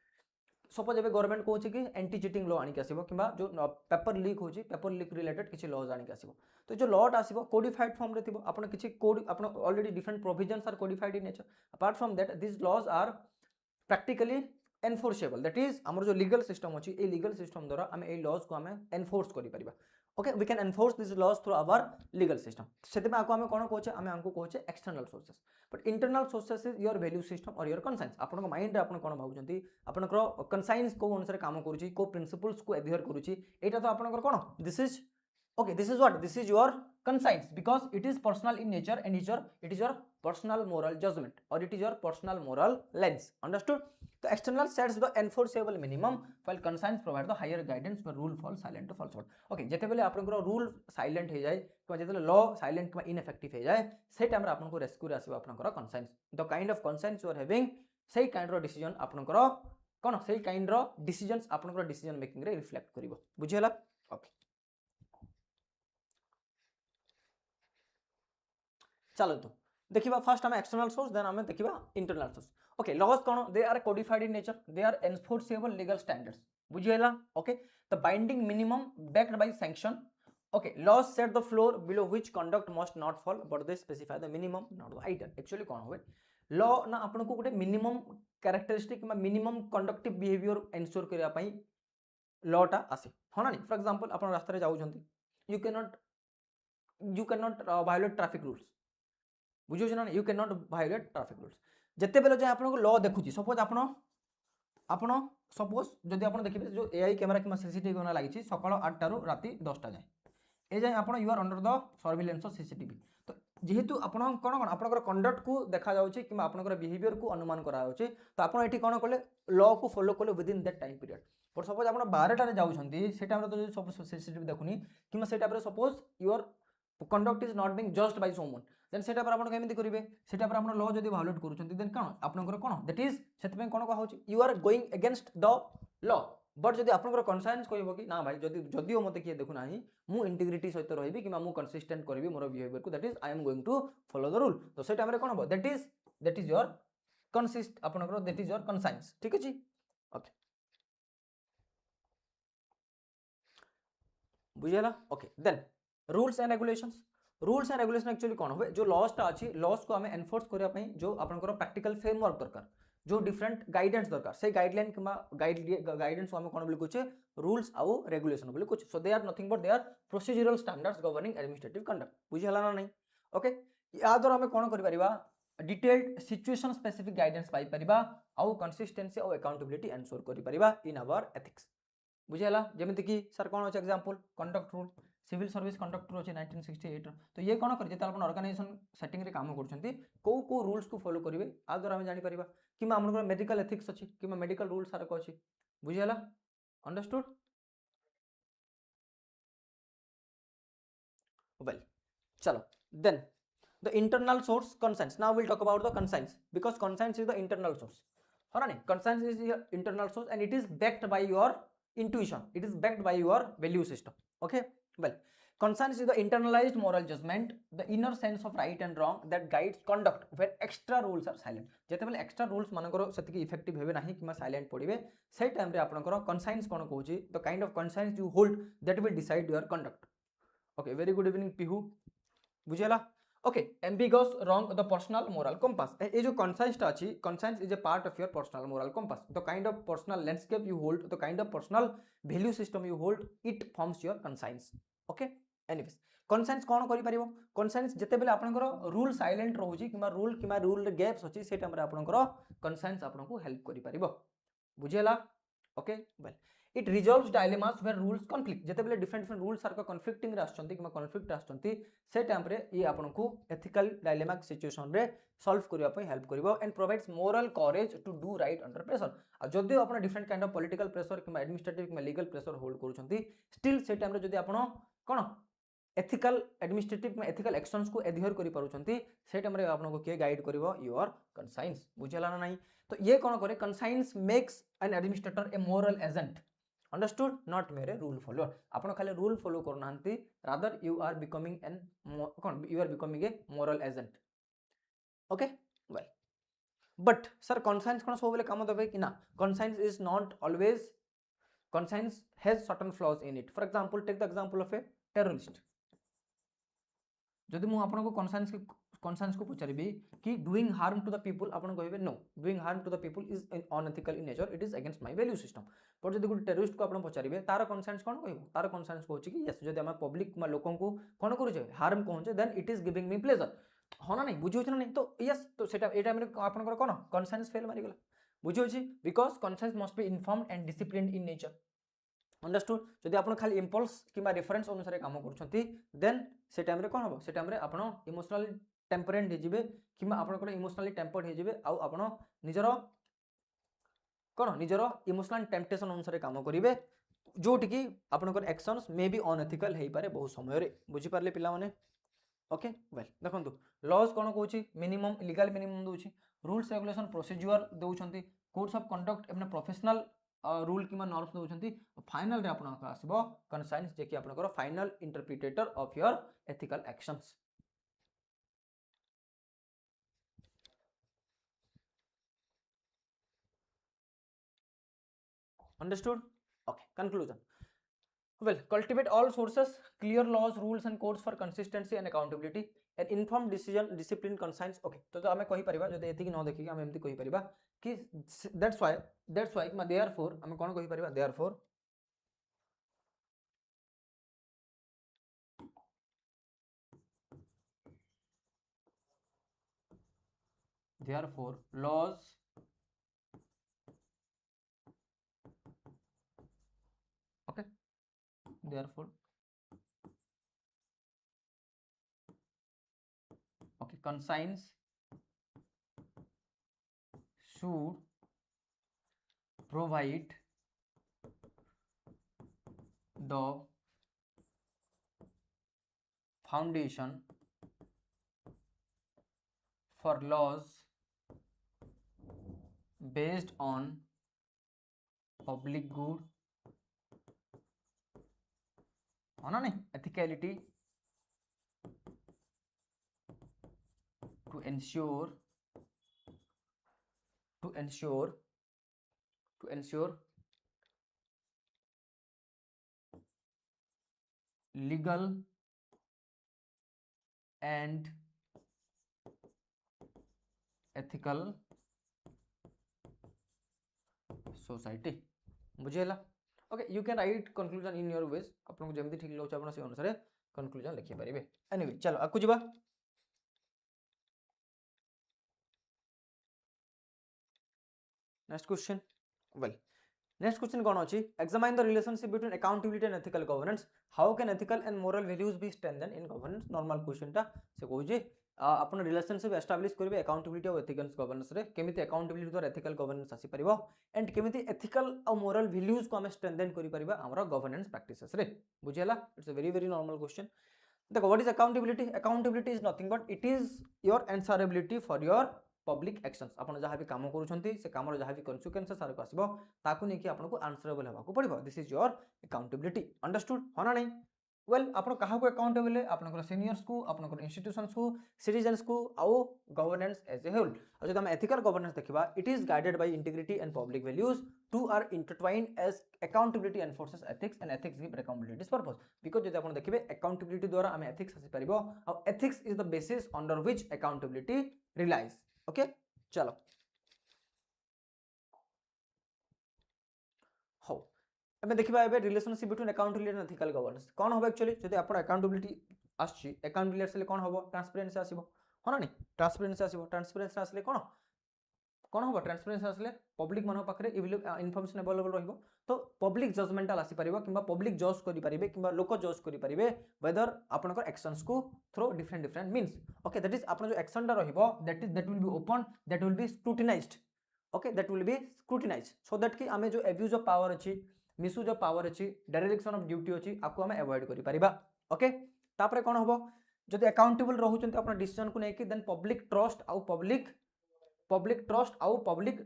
A: सपोज एबे गवर्नमेंट कहूँ कि एंटी चिटिंग लॉ आनिक आसीबो किबा जो पेपर लीक होची पेपर लीक रिलेटेड किछि लॉज आनिक आसीबो तो जो लॉट आसीबो कोडिफाइड फॉर्म रे थिबो आपण किछि कोड आपण already different provisions are codified in nature apart from that this laws are practically enforceable that is हमर जो लीगल सिस्टम अछि ए लीगल सिस्टम द्वारा हम ए लॉज को हम एनफोर्स करि परिबा okay we can enforce this laws through our legal system सेते में आको हम कोन कहछे हम आंको कहछे external sources but internal sources is your value system और योर conscience आपन माइंड रे आपन कोन भाबुचंती आपन conscience को अनुसार काम करूची को प्रिंसिपल्स को एडहियर करूची एटा तो आपन कोन this is okay this is what this is your conscience because it is personal in nature and it is your personal moral judgment or it is your personal moral lens understood the external sets the enforceable minimum while conscience provide the higher guidance for rule fall silent to false okay jete bele आपन rule silent he jaय कि जते law silent कि ineffective he jaय से time रे आपन को rescue रे आसीबा आपन conscience the kind of conscience you are having से kind रो decision आपन कोन से kind रो decisions आपन decision making रे reflect करिवो बुझियला okay चलो तो देखिबा फर्स्ट हम एक्सटर्नल सोर्स देन हम देखिबा इंटरनल सोर्स ओके लॉज कोन they are codified in nature they are enforceable legal standards बुझियला okay the binding minimum backed by sanction okay laws set the floor below which conduct must not fall but they specify the minimum not the ideal actually कोन होवे law ना आपन को गोटे minimum characteristic मा minimum conductive behaviour ensure करिया पई law टा आसे होना नहीं फॉर एग्जांपल आपन रास्ता रे जाउ छंती you can not violate traffic rules बुझियो ना you can not violate traffic rules जते बेले जे आपन को लॉ देखुची सपोज आपन सपोज जदि आपन देखिबे जो एआई कैमरा किमा सीसीटीवी कैमरा लागिची सकाळ 8 टा रु राती 10 टा जाय ए जाय आपन you are under the surveillance of CCTV तो जेहेतु आपन कोन कोन आपन कंडक्ट को देखा जाउची किमा आपन बिहेवियर को अनुमान करा जाउची तो आपन एठी कोन करले लॉ को फॉलो करले with in that time period but suppose आपन 12 टा रे जाउ छंती से टाइम रे तो सब सीसीटीवी देखुनी किमा से टाइम रे suppose your conduct is not being judged by someone then सेटा पर आपण केमिति करिवे सेटा पर आपण लॉ जदी वायोलेट करूछंती देन कोन आपनकर कोन दैट इज सेत में कोन का होची you are going against the law but जदी आपनकर कॉन्शियस कहबो कि ना भाई जदी मते किए देखु नाही मु इंटीग्रिटी सहित रहिबी कि मु कंसिस्टेंट करबी मोर बिहेवियर को that is I am going to follow the rule तो से टाइम रे कोन हो दैट इज योर कंसिस्ट आपनकर दैट इज योर कॉन्शियस ठीक अछि ओके बुझियला okay then rules and regulations rules and regulation actually कौन हुए जो लॉज टा अछि लॉज को हमें एनफोर्स करिया पई जो आपनकर प्रैक्टिकल फ्रेमवर्क दरकार जो डिफरेंट गाइडेंस दरकार से गाइडलाइन किमा गाइडेंस को हमें कोन बोली कुछ रूल्स आउ रेगुलेशन बोली कुछ so they are nothing but they are procedural standards governing administrative conduct बुझी हला ना नहीं ओके या द्वारा हमें कोन करि परिबा डिटेल्ड सिचुएशन स्पेसिफिक गाइडेंस पाई परिबा आउ कंसिस्टेंसी आउ अकाउंटेबिलिटी एंश्योर करि परिबा इन आवर एथिक्स बुझी हला जेमिति कि सर कोन अछि example conduct rule civil service conduct rule 1968 तो ये कोन कर जेता अपन ऑर्गेनाइजेशन सेटिंग रे काम करछंती को रूल्स को फॉलो करिवे आ द्वारा हम जानि परिबा किमा हमर मेडिकल एथिक्स अछि किमा मेडिकल रूल्स सारा को अछि बुझी हला अंडरस्टूड वेल चलो then the internal source conscience now we'll talk about the conscience because conscience is the internal source है ना conscience is the internal source and it is backed by your intuition it is backed by your value system okay well conscience is the internalized moral judgment the inner sense of right and wrong that guides conduct when extra rules are silent जते बेले extra rules मानकर सेति effective हेबे नाही keema silent पडिबे से time रे आपनकर conscience कोन कहूची the kind of conscience you hold that will decide your conduct okay very good evening pihu बुझेला okay ambiguous wrong the personal moral compass ये जो कॉन्साइंस टा अछि conscience is a part of your personal moral compass the kind of personal landscape you hold the kind of personal value system you hold it forms your conscience okay anyways conscience कौन करि परिबो conscience जते बेले आपनकर rule silent रहउची keema rule रे gaps अछि से time रे आपनकर कॉन्साइंस आपनको हेल्प करि परिबो बुझियला okay well it resolves dilemmas where rules conflict जते बेले डिफरेंट रूल्स आर कॉन्फ्लिक्टिंग रे आछंती किमा कॉन्फ्लिक्ट आछंती से टाइम रे ये आपनको एथिकल डायलेमा सिचुएशन रे सॉल्व करिया पय हेल्प करिवो and provides moral courage to do right under pressure आ जदि आपण different kind of political pressure किमा एडमिनिस्ट्रेटिव किमा लीगल प्रेशर होल्ड करूछंती स्टिल से टाइम रे जदि आपण कोन एथिकल एडमिनिस्ट्रेटिव में एथिकल एक्शंस को एडहियर करि पारुछंती से टाइम रे आपनको के गाइड करिवो योर कॉन्साइंस बुझियला ना नहीं तो ये कोन करे conscience makes an administrator a moral agent understood not mere rule follower आपण खाली रूल फॉलो करनांती rather you are becoming an कोन you are becoming a moral agent okay well but sir conscience कोन सब बेले काम देबे कि ना conscience is not always conscience has certain flaws in it for example take the example of a terrorist जदि मु आपन को कॉन्साइंस को पचारिबी कि doing harm to the people आपन कहबे no doing harm to the people is unethical in nature it is against my value system पर जदि गुड टेररिस्ट को आपन पचारिबे तार कॉन्साइंस कोन कहबो तार कॉन्साइंस कहूची कि यस जदि हम पब्लिक मा लोकन को कोन करू छै हार्म कहूचे then it is giving me pleasure होना नहीं बुझियो छ नहीं तो यस तो सेटा ए टाइम रे आपन कोन कॉन्साइंस फेल मारी गेला बुझियो छी because conscience must be informed and disciplined in nature understood जदि आपन खाली इंपल्स किबा रेफरेंस अनुसार काम करछंती देन से टाइम रे कोन हो से टाइम रे आपन इमोशनल टेम्परेंट हे जिवे किबा आपन को इमोशनली टेम्पर्ड हे जिवे आ आपन निजरो कोन निजरो इमोशनल टेम्पटेशन अनुसार काम करिवे जोटी कि आपन को एक्शंस मे बी अनएथिकल हे पारे बहुत समय रे बुझी पारले पिला माने ओके वेल देखंतु लॉज कोन कहूची मिनिमम लीगल मिनिमम दोची रूल्स रेगुलेशन प्रोसीजर दोउछंती कोड्स ऑफ कंडक्ट एमने प्रोफेशनल रूल किमा नॉर्म्स दोउछंती फाइनल रे आपन का आसीबो कॉन्साइंस जे कि आपन को final interpreter of your ethical actions understood okay conclusion well cultivate all sources clear laws rules and codes for consistency and accountability and informed decision discipline conscience okay तो हमें कहि परिबा जदि एति न देखि हम एमति कहि परिबा कि that's why therefore हमें कोन कहि परिबा therefore laws okay therefore okay conscience should provide the foundation for laws based on public good होना नहीं ethicality to ensure legal and ethical society बुझेला okay you can write conclusion in your ways आपन को जेमति ठीक लागो आपन से अनुसार कंक्लूजन लिखि परिबे एनीवे चलो आकु जिबा next question well next question कोन अछि examine the relationship between accountability and ethical governance how can ethical and moral values be strengthened in governance normal question टा से कहू जे अपन रिलेशनशिप एस्टाब्लिश करिवे अकाउंटेबिलिटी और एथिकल गवर्नेंस रे केमिति अकाउंटेबिलिटी द्वारा एथिकल गवर्नेंस आसी परिबो एंड केमिति एथिकल और मोरल वैल्यूज को हम स्ट्रेंथेन करि परिबा हमर गवर्नेंस प्रैक्टिसेस रे बुझियला it's a very normal question देखो what is accountability is nothing but it is your answerability for your public actions अपन जहां भी काम करूछंती से काम रो जहां भी कन्सिक्वेंसेस आरो आसीबो ताकू नै कि आपन को आंसरेबल हेबा को पड़िबो this is your accountability understood होना नहीं वेल आप अकाउंटेबल आपनकर सीनियर्स को आपनकर इंस्टीट्यूशंस को सिटीजन्स को आउ गवर्नेंस एज ए होल और जब हम एथिकल गवर्नेंस देखा it is guided by integrity and public values two are intertwined as accountability enforces ethics and ethics give accountability's purpose because जब आप देखिए अकाउंटेबिलिटी द्वारा आम एथिक्स आसी पारिबो और ethics is the basis under which accountability relies okay चलो हो एबे देखिबा एबे relationship between accountability and ethical governance कोन होबो एक्चुअली जदि आपण अकाउंटेबिलिटी आछि अकाउंटेबिलिटी आसले कोन होबो ट्रांसपेरेंसी आसीबो हो ना नी ट्रांसपेरेंसी आसीबो ट्रांसपेरेंसी आसले कोन कोन होबो ट्रांसपेरेंसी आसले पब्लिक मानो पाखरे इनफॉरमेशन अवेलेबल रहिबो तो पब्लिक जजमेंटल आसी परिबो किबा पब्लिक जज करि परिबे किबा लोक जज करि परिबे वेदर आपनकर एक्शंस को through different means okay that is आपन जो एक्शन दा रहिबो that will be open that will be scrutinised okay that will be scrutinised so that कि आमे जो एब्यूज ऑफ पावर अछि मिसयूज ऑफ पावर अछि डेरिलेक्शन ऑफ ड्यूटी अछि आपको हमें अवॉइड करि परिबा ओके तापरे कोन होबो जदि अकाउंटेबल रहउचंती अपन डिसीजन को नेकी देन पब्लिक ट्रस्ट आउ पब्लिक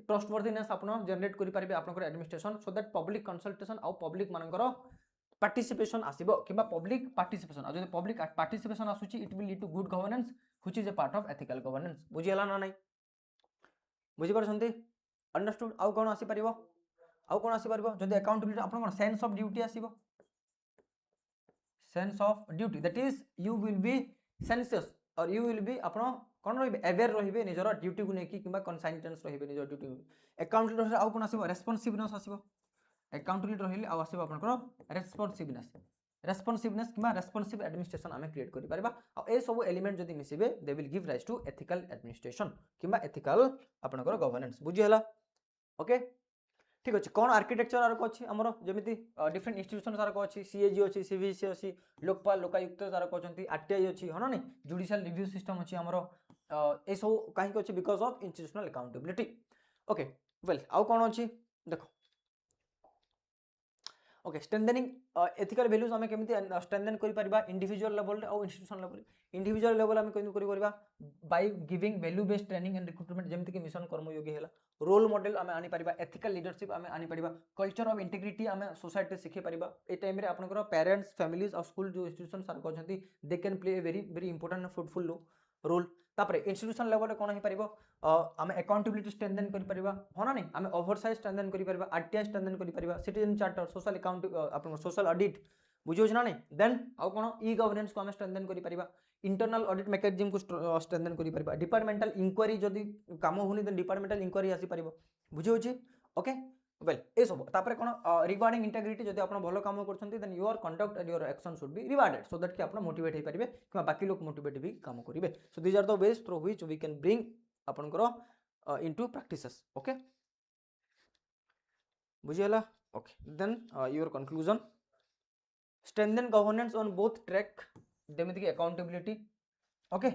A: ट्रस्टवर्दीनेस आपण जनरेट करि परिबे आपनकर administration so that public consultation आउ पब्लिक मानकर पार्टिसिपेशन आसीबो किबा पब्लिक पार्टिसिपेशन आ जदि पब्लिक पार्टिसिपेशन आसुची it will lead to good governance which is a part of ethical governance बुझियला ना नाही बुझि परछंती अंडरस्टूड आउ कोन आसी परिबो आउ कोन आसी परबो जदि अकाउंटेबिलिटी आपन कोन सेंस ऑफ ड्यूटी आसीबो sense of duty that is you will be conscious और यू विल बी आपन कोन रहिबे अवेयर रहिबे निजर ड्यूटी को नेकी किबा कंसाइटेंस रहिबे निजर ड्यूटी अकाउंटेबिलिटी आउ कोन आसीबो रेस्पोंसिबनेस आसीबो अकाउंटेबिलिटी रहिले आउ आसीबो आपन कोन रेस्पोंसिबनेस किबा रेस्पोंसिव एडमिनिस्ट्रेशन आमे क्रिएट करि परबा आ ए सब एलिमेंट जदि मिसिबे they will give rise to ethical administration किबा एथिकल आपन को गवर्नेंस बुझि हला ओके ठीक अच्छे कौन आर्किटेक्चर आर को अच्छी आमर जमी डिफरेंट इंस्टीट्यूशन सार को अच्छी सीएजी अच्छी सीबीएसई अच्छी लोकपाल लोकायुक्त सार को आरटीआई अच्छी हाँ ना नहीं जुडिशियल रिव्यू सिस्टम अच्छी आमर ये सब कहीं अच्छी because of institutional accountability okay well आउ कौन अच्छी देखो ओके स्ट्रेंथनिंग एथिकल वैल्यूज आमे केमिति स्ट्रेंथन करि परिबा इंडिविजुअल लेवल और इंस्टीट्यूशन लेवल इंडिविजुअल लेवल आमे केमिति करि परिबा by giving value based training and recruitment जेमिति कि मिशन कर्मयोगी हैला रोल मॉडल आमे आनी परिबा एथिकल लीडरशिप आमे आनी परिबा कल्चर ऑफ इंटीग्रिटी आमे सोसाइटी सिखि परिबा ए टाइम रे आपनकर पेरेंट्स फैमिलीज और स्कूल जो इंस्टीट्यूशन सार कहछंती they can play a very very important and fruitful role तापरे इंस्टीट्यूशन लेवल कोन ही परिबो आमे अकाउंटेबिलिटी स्ट्रेंथन करि परिबा हो ना नहीं आमे ओवरसाइज स्ट्रेंथन करि परिबा आरटीआई स्ट्रेंथन करि परिबा सिटीजन चार्टर सोशल अकाउंट आपन सोशल ऑडिट बुझियोछ ना नहीं देन आउ कोन ई गवर्नेंस को आमे स्ट्रेंथन करि परिबा इंटरनल ऑडिट मैकेनिज्म को स्ट्रेंथन करि परिबा डिपार्टमेंटल इंक्वायरी जदी काम होनी देन डिपार्टमेंटल इंक्वायरी आसी परिबो बुझियोछ ओके वेल ए सब तापरे कोन रिगार्डिंग इंटीग्रिटी जदी आपण भलो काम करछंती then your conduct and your action should be rewarded so that कि आपण मोटिवेट हे परिबे कि बाकी लोग मोटिवेट भी काम करिवे so these are the ways through which we can bring आपनकर इनटू प्रैक्टिसेस ओके बुझियला okay then your conclusion strengthen governance on both track जेमिति कि accountability okay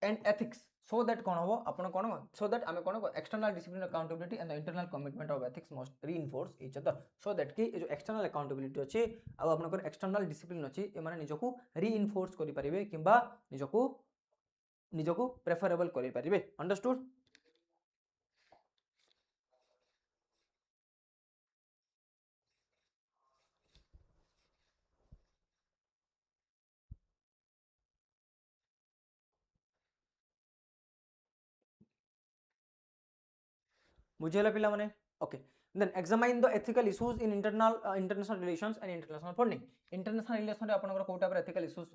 A: and ethics so that कोन हो आपण कोन so that आमे कोन external discipline accountability and the internal commitment of ethics must reinforce each other so that कि जो एक्सटर्नल अकाउंटेबिलिटी अछि आ आपण को एक्सटर्नल डिसिप्लिन अछि ए माने निजको रीइंफोर्स करि परिबे किबा निजको प्रेफरेबल करि परिबे अंडरस्टूड बुझेला पिला माने okay then examine the ethical issues in international relations and international funding international relation रे आपनकर कोटा पर एथिकल इश्यूज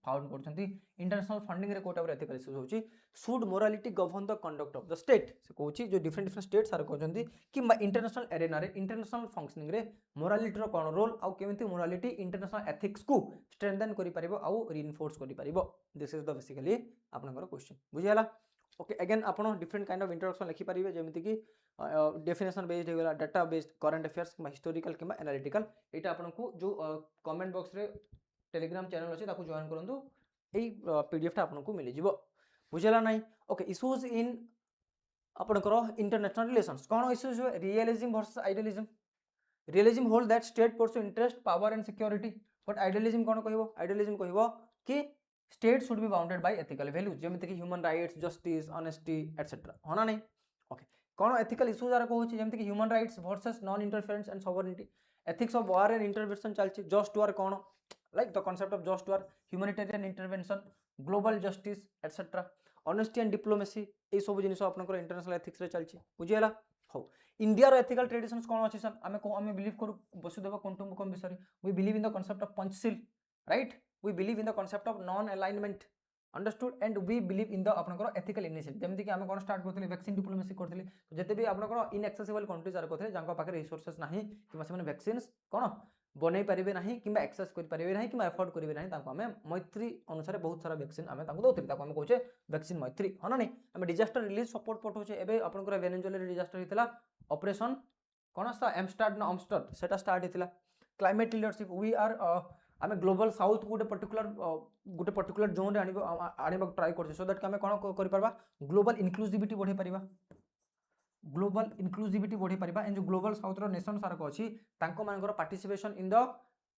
A: फाउंड करछंती इंटरनेशनल फंडिंग रे कोटा पर एथिकल इश्यूज होची should morality govern the conduct of the state से कहूची जो डिफरेंट डिफरेंट स्टेट्स आर कहछंती कि इंटरनेशनल एरेना रे इंटरनेशनल फंक्शनिंग रे मोरालिटी रो कोन रोल आ केमिति मोरालिटी इंटरनेशनल एथिक्स को स्ट्रेंथन करि परिबो आ रीइंफोर्स करि परिबो दिस इज द बेसिकली आपनकर क्वेश्चन बुझियाला ओके अगेन आपण डिफरेंट काइंड ऑफ इंट्रोडक्शन लिखि परिबे जेमिति कि डेफिनेशन बेस्ड होगला डाटा बेस्ड करंट अफेयर्स किबा हिस्टोरिकल किबा एनालिटिकल एटा आपनकु जो कमेंट बॉक्स रे टेलीग्राम चैनल अछि ताकु जॉइन करंतु एई पीडीएफ टा आपनकु मिलि जिवो बुझला नै ओके इश्यूज इन आपनकर इंटरनेशनल रिलेशंस कोन issues realism versus idealism realism hold that state pursue interest power and security but idealism कोन कहबो कि state should be bounded by ethical values जेमिति कि human rights justice honesty etcetera होना नहीं okay कोन एथिकल इश्यूज आर कहूची जेमिति कि human rights versus non interference and sovereignty ethics of war and intervention चलची जस्ट वार कोन like the concept of just war, humanitarian intervention, global justice etc. honesty and diplomacy ए सब जिनिस आपनकर international ethics रे चलछि बुझियला हो इंडिया रो एथिकल ट्रेडिशंस कोन अछि सर आमे बिलीव करू वसुदेव कुटुंबकम विषय we believe in the concept of Panchsheel right we believe in the concept of non alignment understood and we believe in the आपनकर एथिकल इनिशिएटिव जेमति कि आमे कोन स्टार्ट करथले वैक्सीन डिप्लोमेसी करथले तो जते भी आपनकर इनएक्सेसिबल कंट्रीज आर करथले जांको पाखे रिसोर्सेस नाही कि मासे माने वैक्सीन्स कोन बनै पारिबे नाही किबा एक्सेस करि पारिबे नाही किबा एफोर्ड करिबे नाही ताको हमें मैत्री अनुसार बहुत सारा वैक्सीन हमें ताको दोथि ताको हमें कहूचे वैक्सीन मैत्री हना नहीं हमें डिजास्टर रिलीफ सपोर्ट पठौचे एबे आपनकर वेनेजुएला रे डिजास्टर हितला ऑपरेशन कोन सा एमस्टाड ना अमस्टड सेटा स्टार्ट हितला क्लाइमेट लीडरशिप वी आर आमे ग्लोबल साउथ गोटे पर्टिकुलर जोन रे आनिबा ट्राई करछे सो दैट हमें कोन करि परबा ग्लोबल इंक्लूसिविटी बढ़े परिबा ग्लोबल इंक्लूसिविटी बढ़े परिबा एंड जो ग्लोबल साउथ रो नेशन सार को अछि तांको मानकर participation in the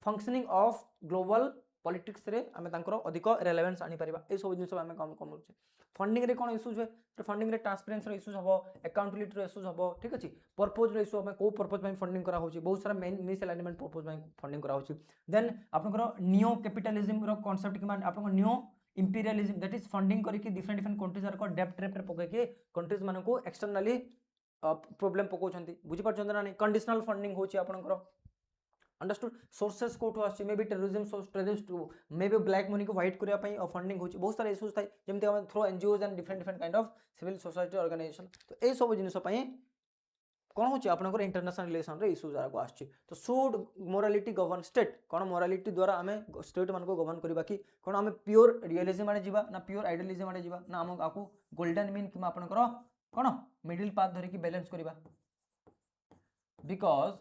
A: functioning of global politics रे हमें तांकर अधिक रेलेवेंस आनी परिबा ए सब जिंस हमें काम कम होचे फंडिंग रे कोन इश्यूज है तो फंडिंग रे ट्रांसपेरेंसी रे इश्यूज हबो अकाउंटेबिलिटी रे इश्यूज हबो ठीक अछि पर्पस रे इश्यू हमें को पर्पस में फंडिंग करा होची बहुत सारा मेन मिस अलाइनमेंट पर्पस में फंडिंग करा होची देन आपनकर नियो कैपिटलिज्म रो कांसेप्ट कि मान आपन neo imperialism that is funding करी कि डिफरेंट कंट्रीज आर को डेब्ट ट्रैप रे पके के कंट्रीज मानको को एक्सटर्नली प्रॉब्लम पकोछंती बुझी पारछन ना नहीं कंडीशनल फंडिंग होची आपनकर अंडरस्टूड सोर्सेस कोठो आछि may be terrorism source terrorist may be black money को व्हाइट करिया पई फंडिंग होची बहुत सारा इश्यूज थाई जेमते हम through NGOs and different kind of civil society organisation तो ए सब जिनिस पई कोन होची आपनकर इंटरनेशनल रिलेशन रे इश्यूज आको आछि तो should morality govern state cone morality द्वारा हमें स्टेट मान को गवर्न करबा कि कोन हमें प्योर रियलिज्म माने जीवा ना प्योर आइडियलिज्म माने जीवा ना हम आकू गोल्डन मीन कि आपनकर कोन मिडिल पाथ धरि कि बैलेंस करबा बिकॉज़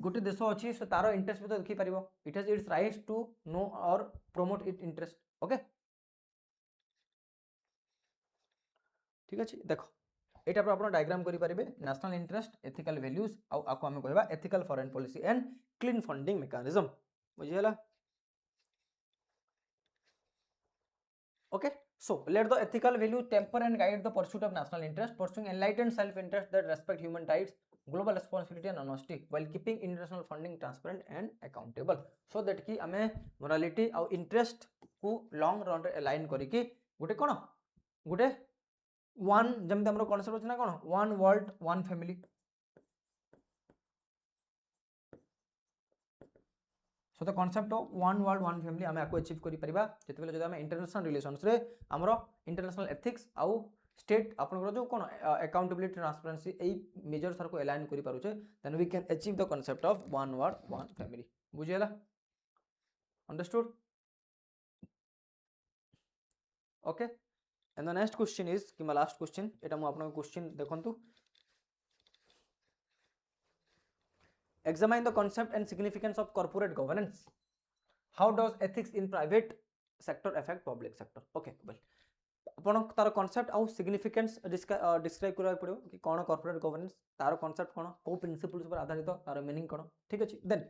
A: गोटे देश अच्छी से तार इंटरेस्ट भी तो देखी पारिबो it has its rights to know और प्रमोट इट इंटरेस्ट ओके ठीक अछि देखो एटा पर आपण डायग्राम करि पारिबे नेशनल इंटरेस्ट एथिकल वैल्यूज आको हम कहबा ethical foreign policy and clean funding mechanism बुझियला okay so let the ethical value temper and guide the pursuit of national interest pursuing enlightened self interest that respect human rights global responsibility and honesty while keeping international funding transparent and accountable so that ki ame morality au interest ku long run रे align करी कि गुटे कोन गुटे one जेमते हमरो concept अछि ना कोन one world one family so the concept of one world one family हमें आको achieve करि परिबा जते बेले जदि हम इंटरनेशनल रिलेशंस रे हमरो इंटरनेशनल एथिक्स आउ स्टेट आपन जो कोन अकाउंटेबिलिटी ट्रांसपेरेंसी ए मेजर सर को अलाइन करि पारुचे then we can achieve the concept of one world one family बुझियला understood okay and the next question is कि लास्ट क्वेश्चन एटा मु आपन क्वेश्चन देखंतु examine the concept and significance of corporate governance how does ethics in private sector affect public sector okay well अपन तार concept आउ significance describe करबा पड़ो कि कोन कॉर्पोरेट गवर्नेंस तार कांसेप्ट कोन को प्रिंसिपल्स पर आधारित तार मीनिंग कोन ठीक अछि देन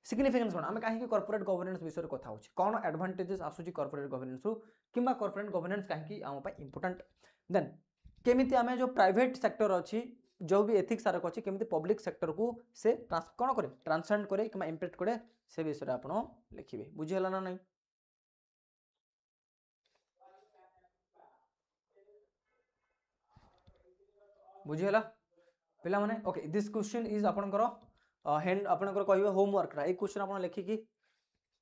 A: सिग्निफिकेंस कोन हम काहे कि कॉर्पोरेट गवर्नेंस विषय कथा होछि कोन एडवांटेजेस आसुची कॉर्पोरेट गवर्नेंस रु किबा कॉर्पोरेट गवर्नेंस काहे कि हम पय इंपोर्टेंट देन केमिति हमें जो प्राइवेट सेक्टर अछि जो भी एथिक्स सारा अछि केमिति पब्लिक सेक्टर को से कोन करे ट्रांसेंड करे किबा इंपैक्ट करे से विषय आपण लिखिबे बुझियला ना नहीं बुझियला पिला माने ओके दिस क्वेश्चन इज आपनकर हैंड आपनकर कहबे होमवर्क रा ए क्वेश्चन आपण लिखि कि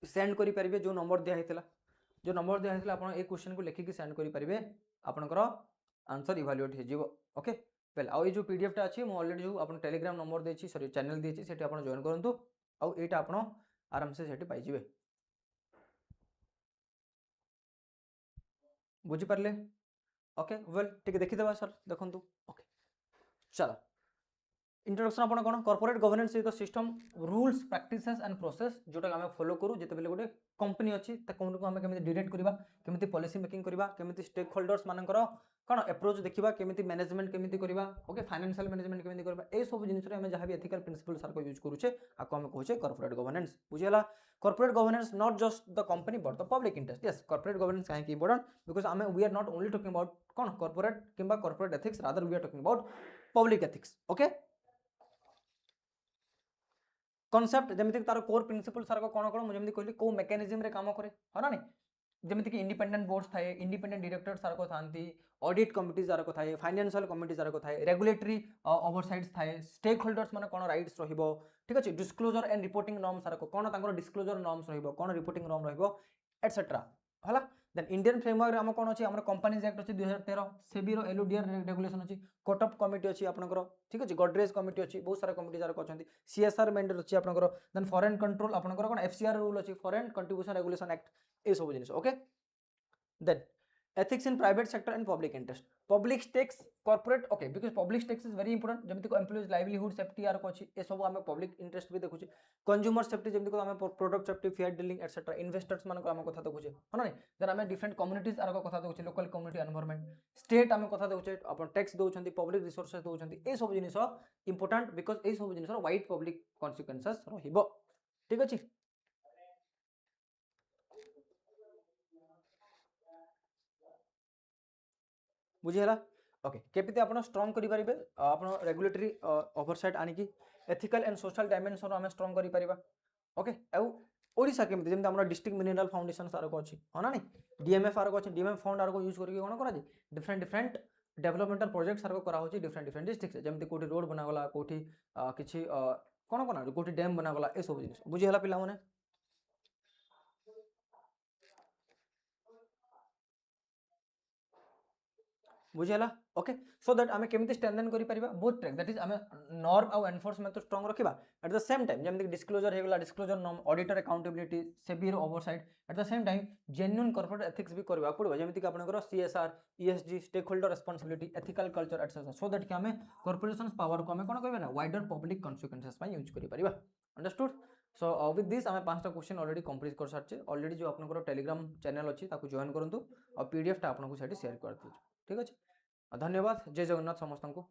A: सेंड करि परिबे जो नंबर दिया हेतला आपण ए क्वेश्चन को लिखि कि सेंड करि परिबे आपनकर आंसर इवैल्यूएट हे जीवो ओके वेल आउ ए जो पीडीएफ टा अछि मो ऑलरेडी जो आपण टेलीग्राम नंबर देछि सॉरी चैनल देछि सेठी आपण जॉइन करंतु आउ एटा आपण आराम से सेठी पाइ जिवे बुझी परले ओके वेल ठीक देखि देबा सर देखंतु ओके चलो इंट्रोडक्शन आपण कोन corporate governance is the system rules practices and process जोटा हम फॉलो करू जेते बेले गोटे कंपनी अछि त कोन को हम केमिति डायरेक्ट करबा केमिति पॉलिसी मेकिंग करबा केमिति स्टेक होल्डर्स मानकर कोन अप्रोच देखिबा केमिति मैनेजमेंट केमिति करबा ओके फाइनेंशियल मैनेजमेंट केमिति करबा ए सब जिनिस रे हम जहां भी एथिकल प्रिंसिपल सर को यूज करू छे आको हम कहू छे कॉर्पोरेट गवर्नेंस बुझियला corporate governance not just the company but the public interest yes corporate governance काहे की इंपोर्टेंट बिकॉज़ हम we are not only talking about कोन कॉर्पोरेट किंबा corporate ethics rather we are talking about public ethics okay concept जमीती तार core principal सार कौन कौन मुझे कहली कौ मेकानिज्म रे काम करे है ना नहीं जमीती कि इंडिपेंडेंट बोर्ड्स थाए इंडिपेंडेंट डायरेक्टर सार को थांती ऑडिट कमिटी सार को थाए फाइनेंशियल कमिटी सार को थाए रेगुलेटरी ओवरसाइट्स थाए स्टेक होल्डर्स माने कौन राइट्स रहिबो ठीक अछि डिस्क्लोजर एंड रिपोर्टिंग नॉर्म सार को कौन तांकर डिस्क्लोजर नॉर्म्स रहिबो कौन रिपोर्टिंग नॉर्म रहिबो एटसेट्रा हला देन इंडियन फ्रेमवर्क हम कौन अच्छी कंपनीज एक्ट अच्छी 2013 सेबी रो एलओडीआर रेगुलेशन अच्छी कोर्ट ऑफ कमिटी अच्छी आपनकर ठीक अछि गोडरेज कमिटी अच्छी बहुत सारा कमिटी सारा कहते सीएसआर मैंडेट अच्छी आपनकर देन फॉरेन कंट्रोल आपनकर कौन एफसीआर रूल अच्छी फॉरेन कंट्रीब्यूशन रेगुलेशन एक्ट ए सब जिनिस okay then ethics in private sector and public interest public stakes corporate okay because public stakes is very important जमिति को employees livelihood safety आर को अछि ए सब हमें public interest भी देखुछि consumer safety जमिति को हमें product safety fair dealing etc investors मान को हम कथा देखुछि है ना देन हमें different communities आर को कथा देखुछि local community environment state हमें कथा देखुछि अपन टैक्स दोउछंती public resources दोउछंती ए सब जिनिस important because ए सब जिनिस wide public consequences रहिबो ठीक अछि बुझीगला ओके केपिते आपण स्ट्रांग करि परिबे आपण रेगुलेटरी ओवरसाइट आनी की एथिकल एंड सोशल डायमेंशन हम स्ट्रांग करि परिबा ओके आउ ओडिसा केमिते जेमते हमरा डिस्ट्रिक्ट मिनरल फाउंडेशन सार को अछि हना नै डीएमएफ आर को अछि डीएमएफ फंड आर को यूज करके कोन करा जे डिफरेंट डेवलपमेंटल प्रोजेक्ट सार को करा होछि डिफरेंट डिस्ट्रिक्ट जेमते कोठी रोड बना गला कोठी किछि कोन कोन कोठी डैम बना गला ए सब जिनिस बुझीगला पिला माने बुझीगला ओके सो दैट आमे केमिति स्ट्रेंथन करि परिबा बोथ ट्रैक दैट इज आमे नॉर्म आउ एनफोर्समेंट तो स्ट्रांग रखिबा एट द सेम टाइम जेमिति डिस्क्लोजर हेगला disclosure norm auditor accountability SEBI रो oversight at the same time genuine corporate ethics भी करबा पड़बा जेमिति कि आपनकर CSR ESG stakeholder responsibility ethical culture etcetera so that कि आमे कॉर्पोरेशंस पावर को आमे कोन कहबे ना वाइडर पब्लिक कॉन्सिक्वेंसेस पय यूज करि परिबा अंडरस्टूड सो विथ दिस आमे पांचटा क्वेश्चन ऑलरेडी कंप्लीट कर सारचे ऑलरेडी जो आपनकर टेलीग्राम चैनल अछि ताकू जॉइन करंतु और पीडीएफ टा आपनको सेठी शेयर कर दिछु ठीक अछि धन्यवाद जय जगन्नाथ समस्त को।